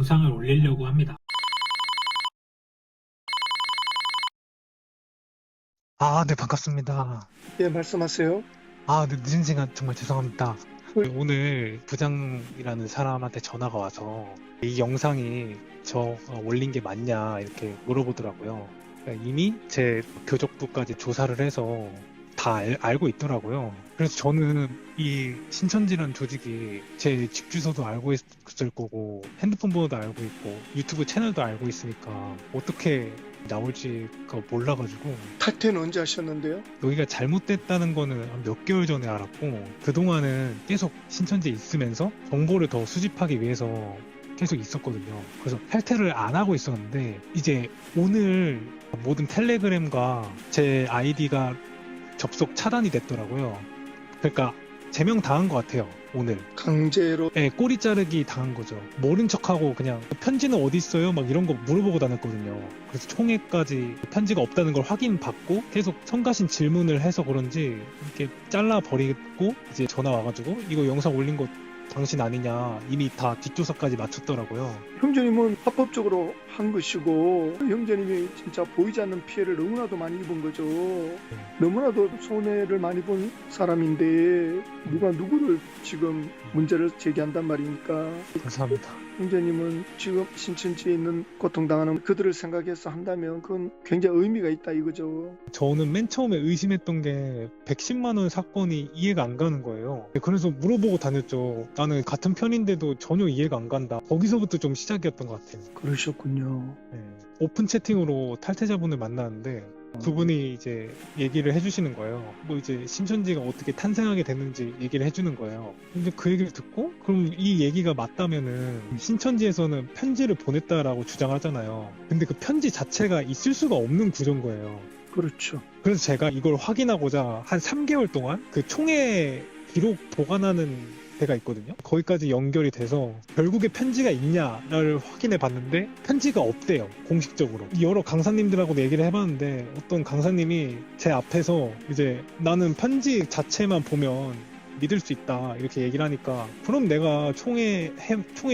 영상을 올리려고 합니다. 네, 반갑습니다. 예, 말씀하세요. 네, 늦은 시간 정말 죄송합니다. 오늘 부장이라는 사람한테 전화가 와서 이 영상이 저 올린 게 맞냐 이렇게 물어보더라고요. 그러니까 이미 제 교적부까지 조사를 해서 다 알고 있더라고요. 그래서 저는 이 신천지라는 조직이 제 집 주소도 알고 있을 거고 핸드폰 번호도 알고 있고 유튜브 채널도 알고 있으니까 어떻게 나올지 그거 몰라가지고 탈퇴는 언제 하셨는데요? 여기가 잘못됐다는 거는 한 몇 개월 전에 알았고 그동안은 계속 신천지에 있으면서 정보를 더 수집하기 위해서 계속 있었거든요. 그래서 탈퇴를 안 하고 있었는데 이제 오늘 모든 텔레그램과 제 아이디가 접속 차단이 됐더라고요. 그러니까 제명 당한 것 같아요. 오늘. 강제로. 네, 꼬리 자르기 당한 거죠. 모른 척하고 그냥 편지는 어디 있어요? 막 이런 거 물어보고 다녔거든요. 그래서 총회까지 편지가 없다는 걸 확인받고 계속 성가신 질문을 해서 그런지 이렇게 잘라버리고 이제 전화 와가지고 이거 영상 올린 거 당신 아니냐 이미 다 뒷조사까지 마쳤더라고요. 형제님은 합법적으로 한 것이고 형제님이 진짜 보이지 않는 피해를 너무나도 많이 입은 거죠. 너무나도 손해를 많이 본 사람인데 누가 누구를 지금 문제를 제기한단 말입니까? 감사합니다. 형제님은 지금 신천지에 있는 고통당하는 그들을 생각해서 한다면 그건 굉장히 의미가 있다 이거죠. 저는 맨 처음에 의심했던 게 110만 원 사건이 이해가 안 가는 거예요. 그래서 물어보고 다녔죠. 나는 같은 편인데도 전혀 이해가 안 간다. 거기서부터 좀 시작이었던 것 같아요. 그러셨군요. 네. 오픈 채팅으로 탈퇴자분을 만나는데 그분이 이제 얘기를 해주시는 거예요. 뭐 이제 신천지가 어떻게 탄생하게 됐는지 얘기를 해주는 거예요. 근데 그 얘기를 듣고 그럼 이 얘기가 맞다면은 신천지에서는 편지를 보냈다라고 주장하잖아요. 근데 그 편지 자체가 있을 수가 없는 구조인 거예요. 그렇죠. 그래서 제가 이걸 확인하고자 한 3개월 동안 그 총회 기록 보관하는 데가 있거든요. 거기까지 연결이 돼서 결국에 편지가 있냐를 확인해 봤는데 편지가 없대요. 공식적으로. 여러 강사님들하고 얘기를 해봤는데 어떤 강사님이 제 앞에서 이제 나는 편지 자체만 보면 믿을 수 있다 이렇게 얘기를 하니까 그럼 내가 총회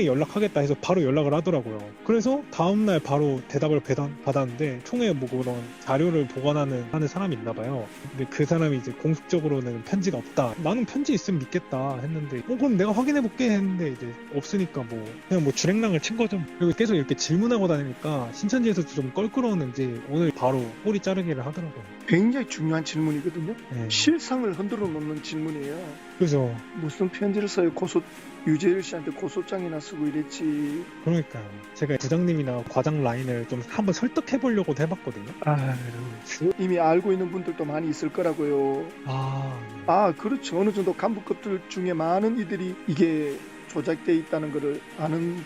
연락하겠다 해서 바로 연락을 하더라고요. 그래서 다음날 바로 대답을 받았는데 총회 뭐 그런 자료를 보관하는 사람이 있나 봐요. 근데 그 사람이 이제 공식적으로는 편지가 없다. 나는 편지 있으면 믿겠다 했는데 그럼 내가 확인해 볼게 했는데 이제 없으니까 뭐 그냥 뭐 주랭랑을 친 거죠. 그리고 계속 이렇게 질문하고 다니니까 신천지에서 좀 껄끄러웠는지 오늘 바로 꼬리 자르기를 하더라고요. 굉장히 중요한 질문이거든요. 네. 실상을 흔들어 놓는 질문이에요. 그죠. 무슨 편지를 써요? 유재일 씨한테 고소장이나 쓰고 이랬지. 그러니까요. 제가 부장님이나 과장 라인을 좀 한번 설득해 보려고도 해봤거든요. 이미 알고 있는 분들도 많이 있을 거라고요. 네. 그렇죠. 어느 정도 간부급들 중에 많은 이들이 이게 조작돼 있다는 것을 아는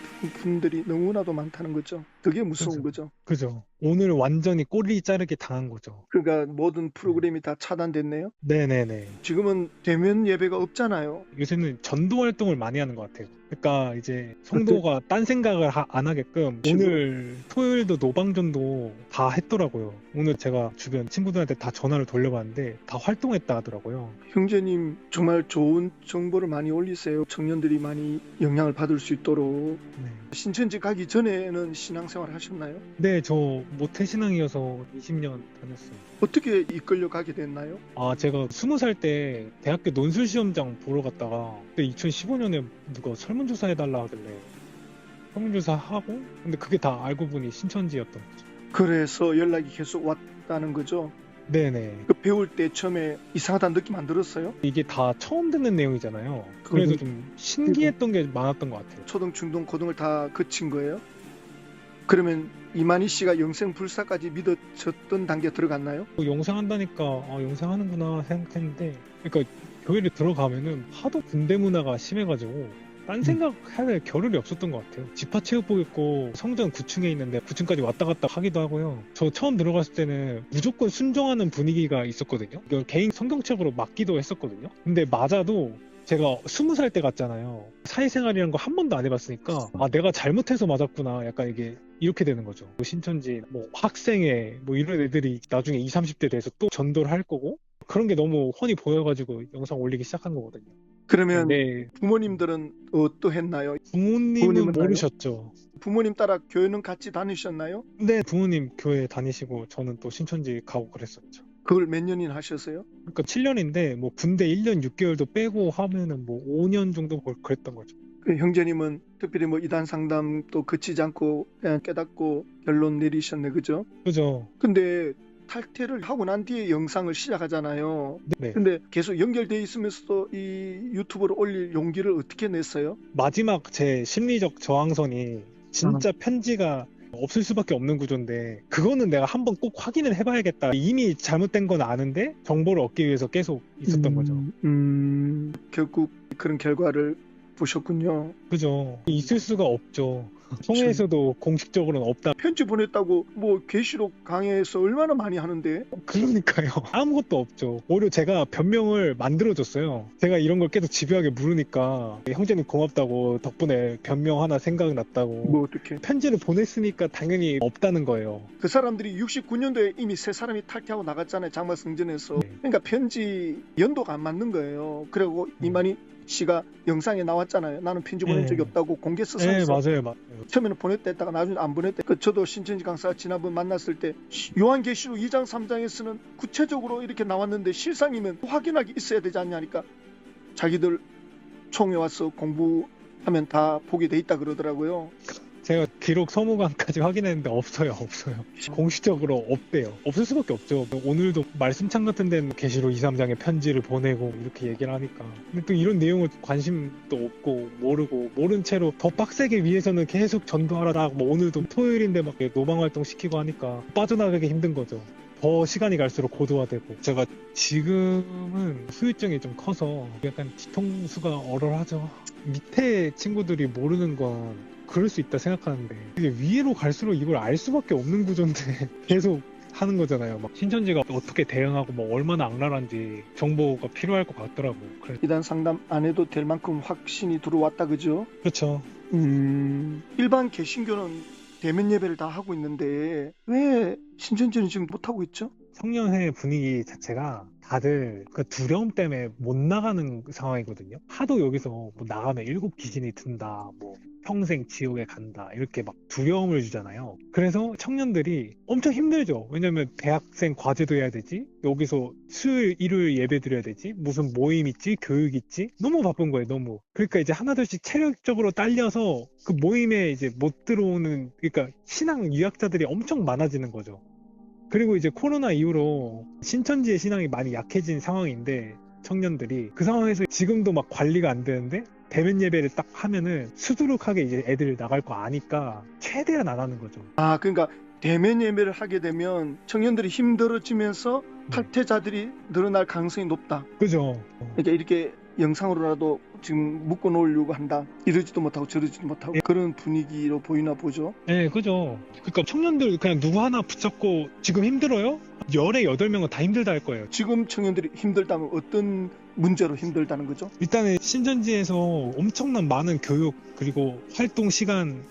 분들이 너무나도 많다는 거죠. 그게 무서운 거죠. 그죠. 오늘 완전히 꼬리 자르기 당한 거죠. 그러니까 모든 프로그램이 다 차단됐네요. 네네네. 지금은 대면 예배가 없잖아요. 요새는 전도 활동을 많이 하는 것 같아요. 그러니까 이제 성도가 딴 생각을 안 하게끔 오늘 토요일도 노방전도 다 했더라고요. 오늘 제가 주변 친구들한테 다 전화를 돌려봤는데 다 활동했다 하더라고요. 형제님 정말 좋은 정보를 많이 올리세요. 청년들이 많이 영향을 받을 수 있도록. 네. 신천지 가기 전에는 신앙생활 하셨나요? 네, 저 모태신앙이어서 20년 다녔어요. 어떻게 이끌려 가게 됐나요? 제가 20살 때 대학교 논술시험장 보러 갔다가 그때 2015년에 누가 설문조사 해달라 하길래 설문조사 하고 근데 그게 다 알고 보니 신천지였던 거죠. 그래서 연락이 계속 왔다는 거죠. 네네. 그 배울 때 처음에 이상하다는 느낌 안 들었어요? 이게 다 처음 듣는 내용이잖아요. 그래서 좀 신기했던 게 많았던 것 같아요. 초등, 중등, 고등을 다 거친 거예요? 그러면 이만희 씨가 영생불사까지 믿어졌던 단계에 들어갔나요? 영상 한다니까 영상 하는구나 생각했는데 그러니까 교회를 들어가면은 하도 군대 문화가 심해가지고 딴 생각할 겨를이 없었던 것 같아요. 지파체육복 입고 성전 9층에 있는데 9층까지 왔다 갔다 하기도 하고요. 저 처음 들어갔을 때는 무조건 순종하는 분위기가 있었거든요. 이걸 개인 성경책으로 맞기도 했었거든요. 근데 맞아도 제가 20살 때 갔잖아요. 사회생활이라는 거 한 번도 안 해봤으니까 내가 잘못해서 맞았구나 약간 이게 이렇게 되는 거죠. 신천지 뭐 학생회 뭐 이런 애들이 나중에 20, 30대 돼서 또 전도를 할 거고 그런 게 너무 훤히 보여가지고 영상 올리기 시작한 거거든요. 그러면 네, 부모님들은 어떠했나요? 부모님은 부모님은 모르셨죠. 부모님 따라 교회는 같이 다니셨나요? 근데 부모님 교회 다니시고 저는 또 신천지 가고 그랬었죠. 그걸 몇 년이나 하셨어요? 그러니까 7년인데 뭐 군대 1년 6개월도 빼고 하면은 뭐 5년 정도 그랬던 거죠. 그 형제님은 특별히 뭐 이단 상담도 거치지 않고 그냥 깨닫고 결론 내리셨네, 그죠? 그죠? 근데 탈퇴를 하고 난 뒤에 영상을 시작하잖아요. 네. 근데 계속 연결돼 있으면서도 이 유튜브를 올릴 용기를 어떻게 냈어요? 마지막 제 심리적 저항선이 진짜 편지가 없을 수밖에 없는 구조인데 그거는 내가 한번 꼭 확인을 해봐야겠다. 이미 잘못된 건 아는데 정보를 얻기 위해서 계속 있었던 거죠. 결국 그런 결과를 보셨군요. 그죠? 있을 수가 없죠. 총회에서도 공식적으로는 없다. 편지 보냈다고 뭐 계시록 강의에서 얼마나 많이 하는데. 그러니까요. 아무것도 없죠. 오히려 제가 변명을 만들어줬어요. 제가 이런 걸 계속 집요하게 물으니까 형제님 고맙다고 덕분에 변명 하나 생각났다고. 뭐 어떻게? 편지를 보냈으니까 당연히 없다는 거예요. 그 사람들이 69년도에 이미 세 사람이 탈퇴하고 나갔잖아요. 장마승전에서. 네. 그러니까 편지 연도가 안 맞는 거예요. 그리고 이만희 씨가 영상에 나왔잖아요. 나는 편지 보낸 적이 없다고 공개서 네, 썼어. 맞아요. 처음에는 보냈다 했다가 나중에 안 보냈대. 저도 신천지 강사가 지난번 만났을 때 요한계시록 2장 3장에서는 구체적으로 이렇게 나왔는데 실상이면 확인하기 있어야 되지 않냐니까 자기들 총회 와서 공부하면 다 보게 돼 있다 그러더라고요. 제가 기록 서무관까지 확인했는데 없어요. 공식적으로 없대요. 없을 수밖에 없죠. 오늘도 말씀창 같은 데는 계시록 2, 3장에 편지를 보내고 이렇게 얘기를 하니까. 근데 또 이런 내용을 관심도 없고 모르고 모른 채로 더 빡세게 위해서는 계속 전도하라. 뭐 오늘도 토요일인데 막 노방활동 시키고 하니까 빠져나가기 힘든 거죠. 더 시간이 갈수록 고도화되고 제가 지금은 후유증이 좀 커서 약간 뒤통수가 얼얼하죠. 밑에 친구들이 모르는 건 그럴 수 있다 생각하는데 이게 위로 갈수록 이걸 알 수밖에 없는 구조인데 계속 하는 거잖아요. 막 신천지가 어떻게 대응하고 뭐 얼마나 악랄한지 정보가 필요할 것 같더라고. 이단 상담 안 해도 될 만큼 확신이 들어왔다 그죠? 그렇죠. 일반 개신교는 대면 예배를 다 하고 있는데 왜 신천지는 지금 못 하고 있죠? 성년회 분위기 자체가 다들 그 두려움 때문에 못 나가는 상황이거든요. 하도 여기서 뭐 나가면 7 귀신이 든다, 뭐 평생 지옥에 간다 이렇게 막 두려움을 주잖아요. 그래서 청년들이 엄청 힘들죠. 왜냐면 대학생 과제도 해야 되지, 여기서 수요일 일요일 예배 드려야 되지, 무슨 모임 있지, 교육 있지, 너무 바쁜 거예요. 너무. 그러니까 이제 하나둘씩 체력적으로 딸려서 그 모임에 이제 못 들어오는, 그러니까 신앙 유학자들이 엄청 많아지는 거죠. 그리고 이제 코로나 이후로 신천지의 신앙이 많이 약해진 상황인데 청년들이 그 상황에서 지금도 막 관리가 안 되는데 대면 예배를 딱 하면은 수두룩하게 이제 애들 나갈 거 아니까 최대한 안 하는 거죠. 아, 그러니까 대면 예배를 하게 되면 청년들이 힘들어지면서 탈퇴자들이 늘어날 가능성이 높다. 그죠. 그러니까 이렇게 영상으로라도 지금 묶어 놓으려고 한다. 이러지도 못하고 저러지도 못하고 그런 분위기로 보이나 보죠. 네, 그죠. 그러니까 청년들 그냥 누구 하나 붙잡고 지금 힘들어요? 열에 8명은 다 힘들다 할 거예요. 지금 청년들이 힘들다면 어떤 문제로 힘들다는 거죠? 일단은 신천지에서 엄청난 많은 교육 그리고 활동 시간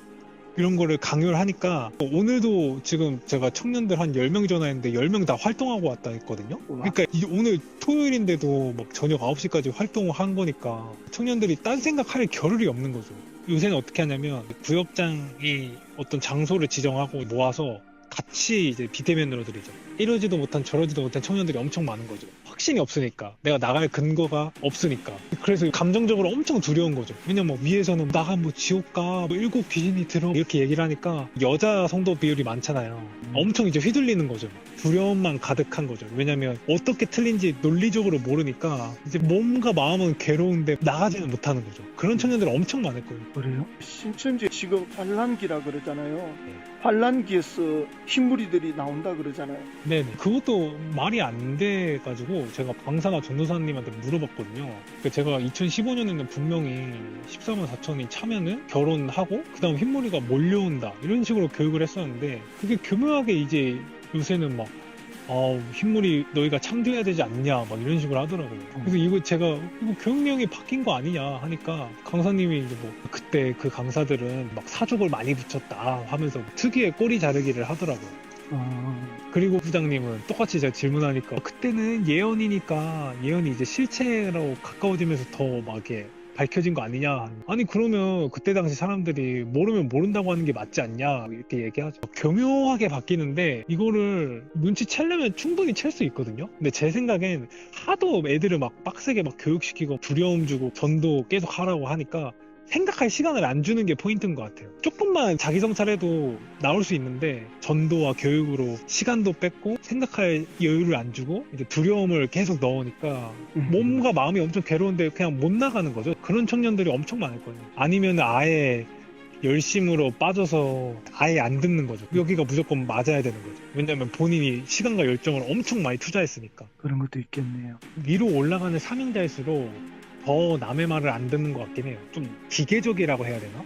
이런 거를 강요를 하니까 오늘도 지금 제가 청년들 한 10명 전화했는데 10명 다 활동하고 왔다 했거든요. 그러니까 오늘 토요일인데도 막 저녁 9시까지 활동을 한 거니까 청년들이 딴 생각할 겨를이 없는 거죠. 요새는 어떻게 하냐면 구역장이 어떤 장소를 지정하고 모아서 같이 이제 비대면으로 드리죠. 이러지도 못한 저러지도 못한 청년들이 엄청 많은 거죠. 확신이 없으니까, 내가 나갈 근거가 없으니까. 그래서 감정적으로 엄청 두려운 거죠. 왜냐면 위에서는 나가 뭐 지옥 가, 뭐 7 귀신이 들어 이렇게 얘기를 하니까 여자 성도 비율이 많잖아요. 엄청 이제 휘둘리는 거죠. 두려움만 가득한 거죠. 왜냐면 어떻게 틀린지 논리적으로 모르니까 이제 몸과 마음은 괴로운데 나가지는 못하는 거죠. 그런 청년들 엄청 많을 거예요. 그래요? 신천지 지금 환란기라 그러잖아요. 환란기에서 흰무리들이 나온다 그러잖아요. 네네. 그것도 말이 안 돼가지고 제가 방사나 전도사님한테 물어봤거든요. 제가 2015년에는 분명히 14만 4천이 차면은 결혼하고 그 다음 흰머리가 몰려온다 이런 식으로 교육을 했었는데 그게 교묘하게 이제 요새는 막 흰머리 너희가 창조해야 되지 않냐 막 이런 식으로 하더라고요. 그래서 이거 제가 이거 교육령이 바뀐 거 아니냐 하니까 강사님이 이제 뭐 그때 그 강사들은 막 사족을 많이 붙였다 하면서 특유의 꼬리 자르기를 하더라고요. 그리고 부장님은 똑같이 제가 질문하니까 그때는 예언이니까 예언이 이제 실체로 가까워지면서 더 막 이렇게 밝혀진 거 아니냐. 아니 그러면 그때 당시 사람들이 모르면 모른다고 하는 게 맞지 않냐 이렇게 얘기하죠. 교묘하게 바뀌는데 이거를 눈치채려면 충분히 챌 수 있거든요. 근데 제 생각엔 하도 애들을 막 빡세게 막 교육시키고 두려움 주고 전도 계속 하라고 하니까 생각할 시간을 안 주는 게 포인트인 것 같아요. 조금만 자기 성찰해도 나올 수 있는데 전도와 교육으로 시간도 뺏고 생각할 여유를 안 주고 이제 두려움을 계속 넣으니까 몸과 마음이 엄청 괴로운데 그냥 못 나가는 거죠. 그런 청년들이 엄청 많을 거예요. 아니면 아예 열심으로 빠져서 아예 안 듣는 거죠. 여기가 무조건 맞아야 되는 거죠. 왜냐면 본인이 시간과 열정을 엄청 많이 투자했으니까. 그런 것도 있겠네요. 위로 올라가는 사명자일수록 더 남의 말을 안 듣는 것 같긴 해요. 좀 기계적이라고 해야 되나?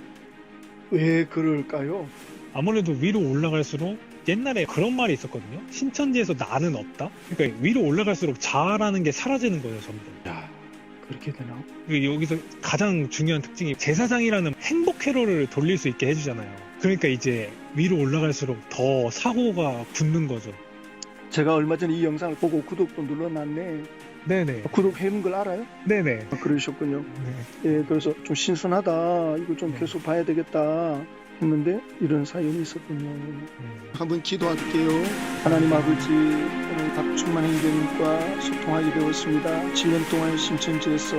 왜 그럴까요? 아무래도 위로 올라갈수록 옛날에 그런 말이 있었거든요. 신천지에서 나는 없다? 그러니까 위로 올라갈수록 자아라는 게 사라지는 거예요, 점점. 야, 그렇게 되나? 그리고 여기서 가장 중요한 특징이 제사장이라는 행복 회로를 돌릴 수 있게 해주잖아요. 그러니까 이제 위로 올라갈수록 더 사고가 붙는 거죠. 제가 얼마 전에 이 영상을 보고 구독도 눌러놨네. 네네. 구독해놓은 걸 알아요? 네네. 그러셨군요. 네. 예, 그래서 좀 신선하다. 이거 좀 네. 계속 봐야 되겠다. 했는데 이런 사연이 있었군요. 한번 기도할게요. 하나님 아버지, 오늘 박충만 행정님과 소통하게 되었습니다. 7년 동안 신천지에서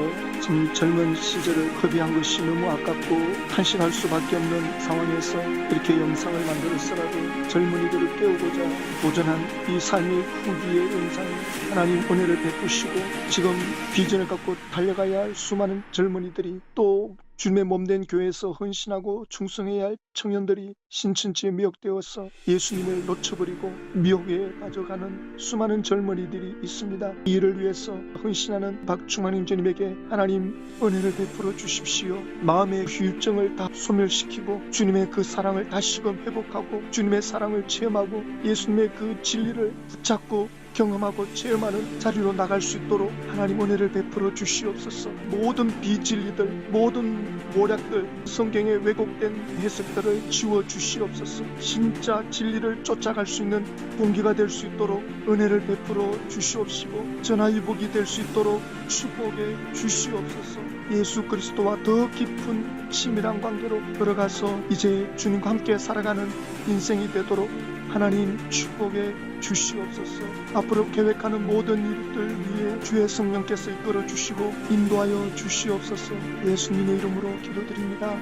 젊은 시절을 허비한 것이 너무 아깝고 탄식할 수밖에 없는 상황에서 이렇게 영상을 만들었어라도 젊은이들을 깨우고자 도전한 이 삶의 후기의 영상에 하나님 은혜를 베푸시고 지금 비전을 갖고 달려가야 할 수많은 젊은이들이 또 주님의 몸된 교회에서 헌신하고 충성해야 할 청년들이 신천지에 미혹되어서 예수님을 놓쳐버리고 미혹에 빠져가는 수많은 젊은이들이 있습니다. 이 일을 위해서 헌신하는 박충만 형제님에게 하나님 은혜를 베풀어 주십시오. 마음의 후유증을 다 소멸시키고 주님의 그 사랑을 다시금 회복하고 주님의 사랑을 체험하고 예수님의 그 진리를 붙잡고 경험하고 체험하는 자리로 나갈 수 있도록 하나님 은혜를 베풀어 주시옵소서. 모든 비진리들, 모든 모략들, 성경의 왜곡된 해석들을 지워 주시옵소서. 진짜 진리를 쫓아갈 수 있는 동기가 될 수 있도록 은혜를 베풀어 주시옵시고 전화위복이 될 수 있도록 축복해 주시옵소서. 예수 그리스도와 더 깊은 친밀한 관계로 걸어가서 이제 주님과 함께 살아가는 인생이 되도록 하나님 축복해 주시옵소서. 앞으로 계획하는 모든 일들 위해 주의 성령께서 이끌어 주시고 인도하여 주시옵소서. 예수님의 이름으로 기도드립니다.